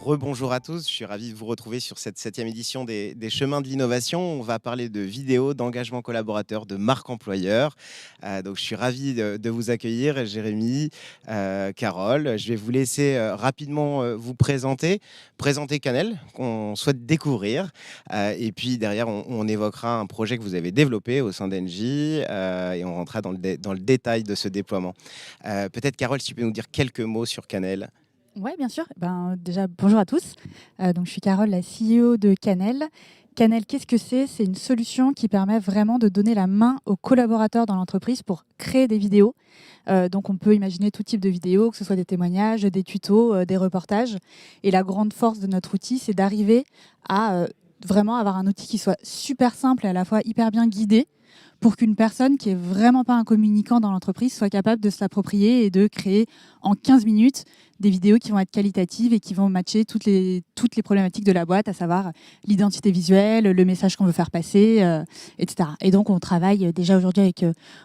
Rebonjour à tous, je suis ravi de vous retrouver sur cette 7e édition des Chemins de l'innovation. On va parler de vidéos, d'engagement collaborateur, de marque employeur. Donc je suis ravi de vous accueillir, Jérémy, Carole. Je vais vous laisser rapidement vous présenter Canel, qu'on souhaite découvrir. Et puis derrière, on évoquera un projet que vous avez développé au sein d'Engie et on rentrera dans le détail de ce déploiement. Peut-être Carole, si tu peux nous dire quelques mots sur Canel. Oui, bien sûr. Déjà, bonjour à tous. Donc, je suis Carole, la CEO de Canel. Canel, qu'est-ce que c'est? C'est une solution qui permet vraiment de donner la main aux collaborateurs dans l'entreprise pour créer des vidéos. Donc, on peut imaginer tout type de vidéos, que ce soit des témoignages, des tutos, des reportages. Et la grande force de notre outil, c'est d'arriver à vraiment avoir un outil qui soit super simple et à la fois hyper bien guidé pour qu'une personne qui est vraiment pas un communicant dans l'entreprise soit capable de se l'approprier et de créer en 15 minutes des vidéos qui vont être qualitatives et qui vont matcher toutes les problématiques de la boîte, à savoir l'identité visuelle, le message qu'on veut faire passer, etc. Et donc, on travaille déjà aujourd'hui avec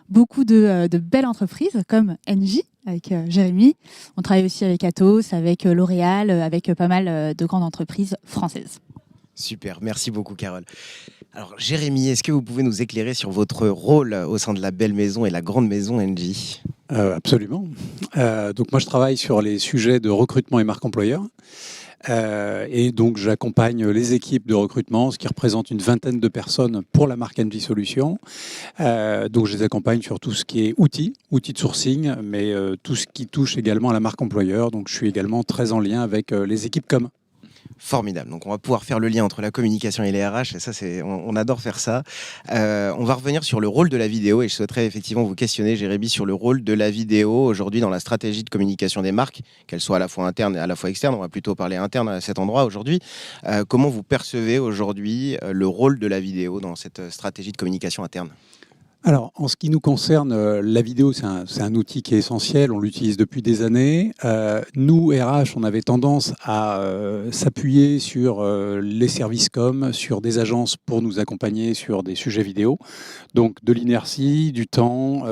beaucoup de belles entreprises comme Engie, avec Jérémy. On travaille aussi avec Atos, avec L'Oréal, avec pas mal de grandes entreprises françaises. Super, merci beaucoup Carole. Alors Jérémy, est-ce que vous pouvez nous éclairer sur votre rôle au sein de la belle maison et la grande maison Engie? Absolument. Donc moi je travaille sur les sujets de recrutement et marque employeur. Et donc j'accompagne les équipes de recrutement, ce qui représente une vingtaine de personnes pour la marque Engie Solutions. Donc je les accompagne sur tout ce qui est outils de sourcing, mais tout ce qui touche également à la marque employeur. Donc je suis également très en lien avec les équipes com. Formidable. Donc, on va pouvoir faire le lien entre la communication et les RH. Et ça, on adore faire ça. On va revenir sur le rôle de la vidéo. Et je souhaiterais effectivement vous questionner, Jérémy, sur le rôle de la vidéo aujourd'hui dans la stratégie de communication des marques, qu'elle soit à la fois interne et à la fois externe. On va plutôt parler interne à cet endroit aujourd'hui. Comment vous percevez aujourd'hui le rôle de la vidéo dans cette stratégie de communication interne ? Alors, en ce qui nous concerne, la vidéo, c'est un outil qui est essentiel. On l'utilise depuis des années. Nous, RH, on avait tendance à s'appuyer sur les services com, sur des agences pour nous accompagner sur des sujets vidéo. Donc, de l'inertie, du temps.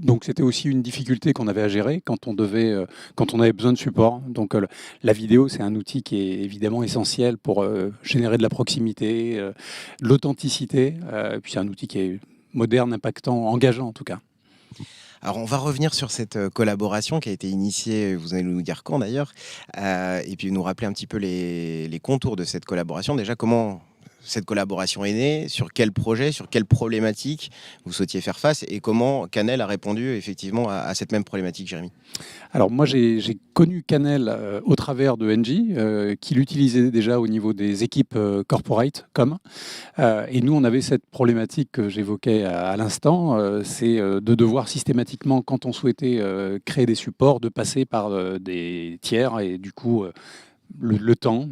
Donc, c'était aussi une difficulté qu'on avait à gérer quand on avait besoin de support. Donc, la vidéo, c'est un outil qui est évidemment essentiel pour générer de la proximité, de l'authenticité. Puis, c'est un outil qui est moderne, impactant, engageant en tout cas. Alors, on va revenir sur cette collaboration qui a été initiée, vous allez nous dire quand d'ailleurs, et puis nous rappeler un petit peu les contours de cette collaboration. Déjà, comment cette collaboration est née, sur quel projet, sur quelle problématique vous souhaitiez faire face et comment Canel a répondu effectivement à cette même problématique, Jérémy? Alors moi j'ai connu Canel au travers de Engie, qui l'utilisait déjà au niveau des équipes corporate com. Et nous on avait cette problématique que j'évoquais à l'instant, c'est de devoir systématiquement, quand on souhaitait créer des supports, de passer par des tiers et du coup le temps.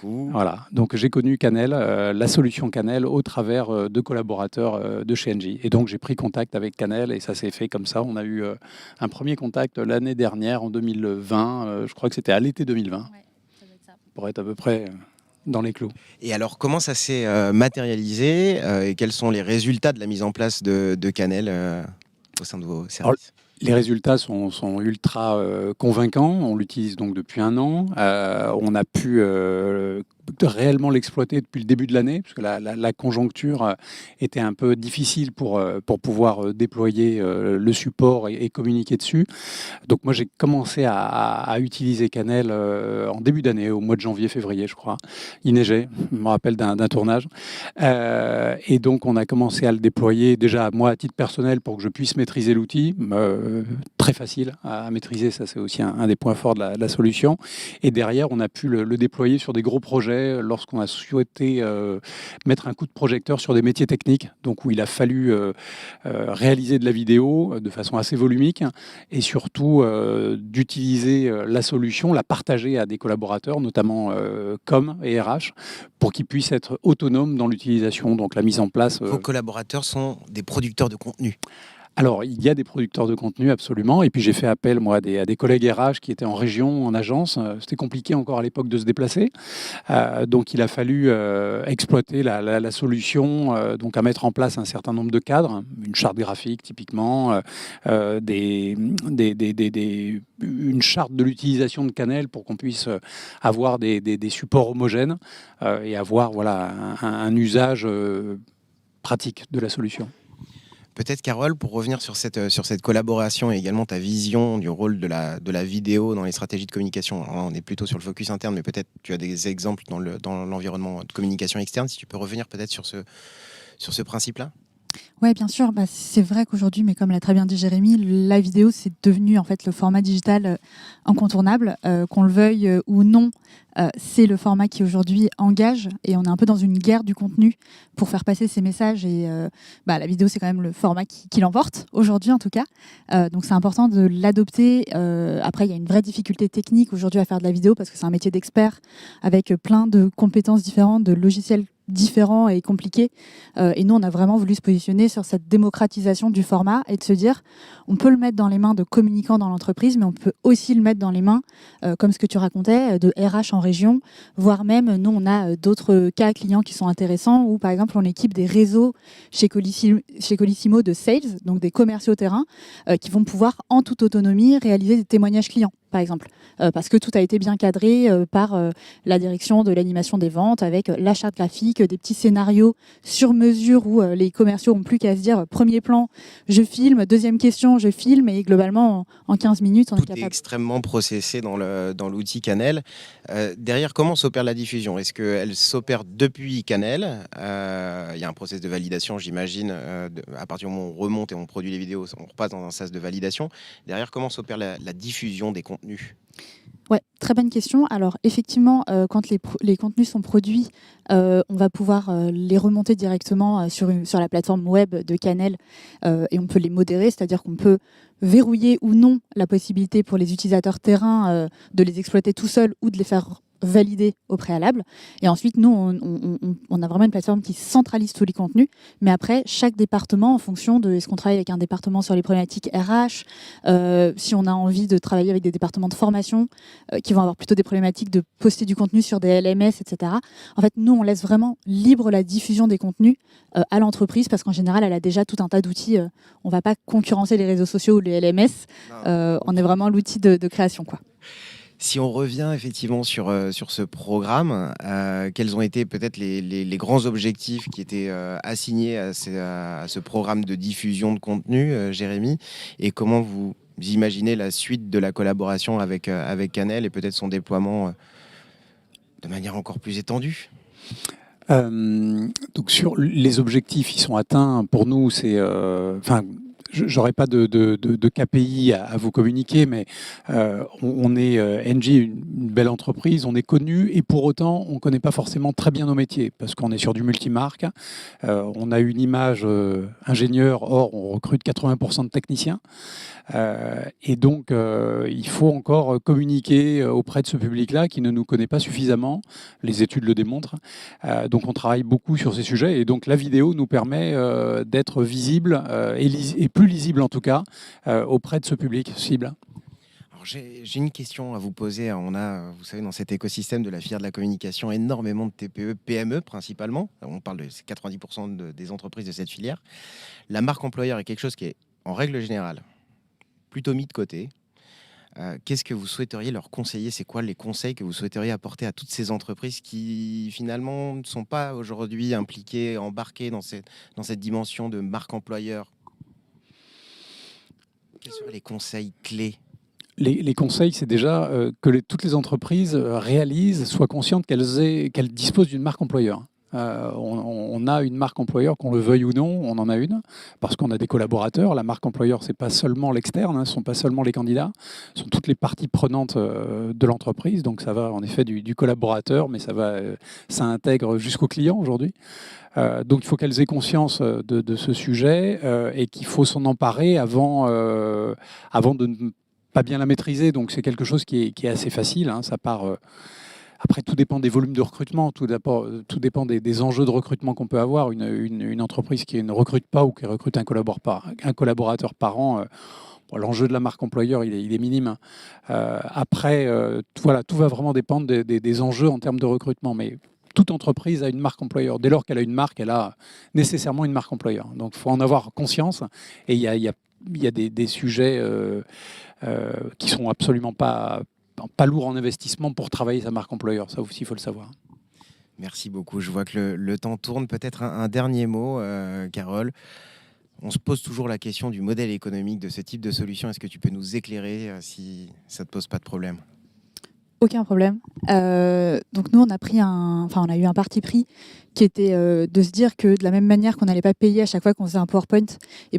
Voilà. Donc j'ai connu Canel, la solution Canel, au travers de collaborateurs de chez Engie. Et donc j'ai pris contact avec Canel et ça s'est fait comme ça. On a eu un premier contact l'année dernière, en 2020. Je crois que c'était à l'été 2020. Ouais, ça doit être ça. Pour être à peu près dans les clous. Et alors, comment ça s'est matérialisé et quels sont les résultats de la mise en place de Canel au sein de vos services? Alors, les résultats sont ultra convaincants. On l'utilise donc depuis 1 an. On a pu réellement l'exploiter depuis le début de l'année, parce que la conjoncture était un peu difficile pour pouvoir déployer le support et communiquer dessus. Donc moi, j'ai commencé à utiliser Canel en début d'année, au mois de janvier-février, je crois. Il neigeait, je me rappelle d'un tournage. Et donc, on a commencé à le déployer déjà, moi, à titre personnel, pour que je puisse maîtriser l'outil. Très facile à maîtriser, ça c'est aussi un des points forts de la solution. Et derrière, on a pu le déployer sur des gros projets lorsqu'on a souhaité mettre un coup de projecteur sur des métiers techniques, donc où il a fallu réaliser de la vidéo de façon assez volumique et surtout d'utiliser la solution, la partager à des collaborateurs, notamment com et RH, pour qu'ils puissent être autonomes dans l'utilisation, donc la mise en place. Vos collaborateurs sont des producteurs de contenu. Alors, il y a des producteurs de contenu, absolument. Et puis, j'ai fait appel, moi, à des collègues RH qui étaient en région, en agence. C'était compliqué encore à l'époque de se déplacer. Donc, il a fallu exploiter la solution, donc à mettre en place un certain nombre de cadres, une charte graphique, typiquement, une charte de l'utilisation de Canel pour qu'on puisse avoir des supports homogènes et avoir voilà, un usage pratique de la solution. Peut-être, Carole, pour revenir sur cette collaboration et également ta vision du rôle de la vidéo dans les stratégies de communication. Alors là, on est plutôt sur le focus interne, mais peut-être tu as des exemples dans l'environnement de communication externe. Si tu peux revenir peut-être sur ce principe-là. Oui, bien sûr. C'est vrai qu'aujourd'hui, mais comme l'a très bien dit Jérémy, la vidéo, c'est devenu en fait le format digital incontournable. Qu'on le veuille ou non, c'est le format qui aujourd'hui engage, et on est un peu dans une guerre du contenu pour faire passer ces messages. Et la vidéo, c'est quand même le format qui l'emporte aujourd'hui, en tout cas. Donc c'est important de l'adopter. Après, il y a une vraie difficulté technique aujourd'hui à faire de la vidéo parce que c'est un métier d'expert avec plein de compétences différentes, de logiciels différents et compliqués. Et nous, on a vraiment voulu se positionner sur cette démocratisation du format et de se dire, on peut le mettre dans les mains de communicants dans l'entreprise, mais on peut aussi le mettre dans les mains, comme ce que tu racontais, de RH en région, voire même, nous, on a d'autres cas clients qui sont intéressants, où, par exemple, on équipe des réseaux chez Colissimo de sales, donc des commerciaux terrain, qui vont pouvoir, en toute autonomie, réaliser des témoignages clients, par exemple, parce que tout a été bien cadré par la direction de l'animation des ventes, avec la charte graphique, des petits scénarios sur mesure où les commerciaux n'ont plus qu'à se dire premier plan, je filme, deuxième question, je filme, et globalement, en 15 minutes, on est capable. Tout est extrêmement processé dans l'outil Canel. Derrière, comment s'opère la diffusion? Est-ce qu'elle s'opère depuis Canel? Il y a un process de validation, j'imagine, à partir du moment où on remonte et on produit les vidéos, on repasse dans un sas de validation. Derrière, comment s'opère la diffusion des contenus? Ouais, très bonne question. Alors effectivement, quand les contenus sont produits, on va pouvoir les remonter directement sur la plateforme web de Canel, et on peut les modérer, c'est-à-dire qu'on peut verrouiller ou non la possibilité pour les utilisateurs terrain de les exploiter tout seuls ou de les faire valider au préalable. Et ensuite, nous, on a vraiment une plateforme qui centralise tous les contenus. Mais après, chaque département, en fonction de est-ce qu'on travaille avec un département sur les problématiques RH, si on a envie de travailler avec des départements de formation qui vont avoir plutôt des problématiques de poster du contenu sur des LMS, etc. En fait, nous, on laisse vraiment libre la diffusion des contenus à l'entreprise parce qu'en général, elle a déjà tout un tas d'outils. On ne va pas concurrencer les réseaux sociaux ou les LMS. On est vraiment l'outil de création, quoi. Si on revient effectivement sur ce programme, quels ont été peut-être les grands objectifs qui étaient assignés à ce programme de diffusion de contenu, Jérémy, et comment vous imaginez la suite de la collaboration avec Canel et peut-être son déploiement de manière encore plus étendue? Donc sur les objectifs, ils sont atteints. Pour nous, c'est... J'aurais pas de KPI à vous communiquer, mais on est Engie, une belle entreprise, on est connu et pour autant on ne connaît pas forcément très bien nos métiers parce qu'on est sur du multimarque. On a une image ingénieur, or on recrute 80% de techniciens. Et donc, il faut encore communiquer auprès de ce public-là qui ne nous connaît pas suffisamment. Les études le démontrent. Donc, on travaille beaucoup sur ces sujets. Et donc, la vidéo nous permet d'être visible et plus lisible, en tout cas, auprès de ce public cible. J'ai une question à vous poser. On a, vous savez, dans cet écosystème de la filière de la communication, énormément de TPE, PME principalement. On parle de 90% des entreprises de cette filière. La marque employeur est quelque chose qui est, en règle générale, plutôt mis de côté. Qu'est-ce que vous souhaiteriez leur conseiller? C'est quoi les conseils que vous souhaiteriez apporter à toutes ces entreprises qui finalement ne sont pas aujourd'hui impliquées, embarquées dans cette dimension de marque employeur? Quels seraient les conseils clés? Les conseils, c'est déjà que toutes les entreprises réalisent, soient conscientes qu'elles disposent d'une marque employeur. On a une marque employeur, qu'on le veuille ou non, on en a une, parce qu'on a des collaborateurs. La marque employeur, c'est pas seulement l'externe, ce ne sont pas seulement les candidats, ce sont toutes les parties prenantes de l'entreprise. Donc ça va en effet du collaborateur, mais ça intègre jusqu'au client aujourd'hui. Donc il faut qu'elles aient conscience de ce sujet et qu'il faut s'en emparer avant de ne pas bien la maîtriser. Donc c'est quelque chose qui est assez facile, ça part... Après, tout dépend des volumes de recrutement, tout dépend des enjeux de recrutement qu'on peut avoir. Une entreprise qui ne recrute pas ou qui recrute un collaborateur par an, bon, l'enjeu de la marque employeur, il est minime. Après, voilà, tout va vraiment dépendre des enjeux en termes de recrutement. Mais toute entreprise a une marque employeur. Dès lors qu'elle a une marque, elle a nécessairement une marque employeur. Donc, il faut en avoir conscience. Et il y a des sujets qui sont absolument pas lourds en investissement pour travailler sa marque employeur. Ça aussi, il faut le savoir. Merci beaucoup. Je vois que le temps tourne. Peut-être un dernier mot, Carole. On se pose toujours la question du modèle économique de ce type de solution. Est-ce que tu peux nous éclairer si ça ne te pose pas de problème ? Aucun problème. Donc nous, on a eu un parti pris qui était de se dire que de la même manière qu'on n'allait pas payer à chaque fois qu'on faisait un PowerPoint,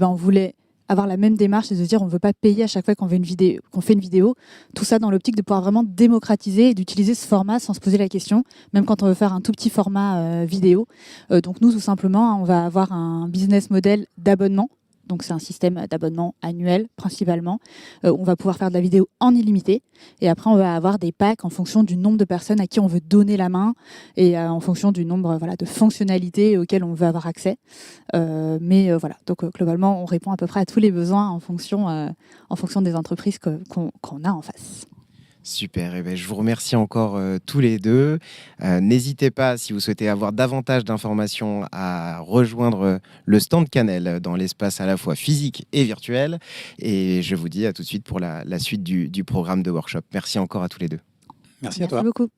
on voulait avoir la même démarche et de se dire on ne veut pas payer à chaque fois qu'on fait une vidéo. Tout ça dans l'optique de pouvoir vraiment démocratiser et d'utiliser ce format sans se poser la question, même quand on veut faire un tout petit format vidéo. Donc nous, tout simplement, on va avoir un business model d'abonnement. Donc c'est un système d'abonnement annuel principalement. On va pouvoir faire de la vidéo en illimité et après on va avoir des packs en fonction du nombre de personnes à qui on veut donner la main et en fonction du nombre de fonctionnalités auxquelles on veut avoir accès. Voilà, donc globalement on répond à peu près à tous les besoins en fonction des entreprises qu'on a en face. Super, et je vous remercie encore tous les deux. N'hésitez pas, si vous souhaitez avoir davantage d'informations, à rejoindre le stand Canel dans l'espace à la fois physique et virtuel. Et je vous dis à tout de suite pour la suite du programme de workshop. Merci encore à tous les deux. Merci à toi. Merci beaucoup.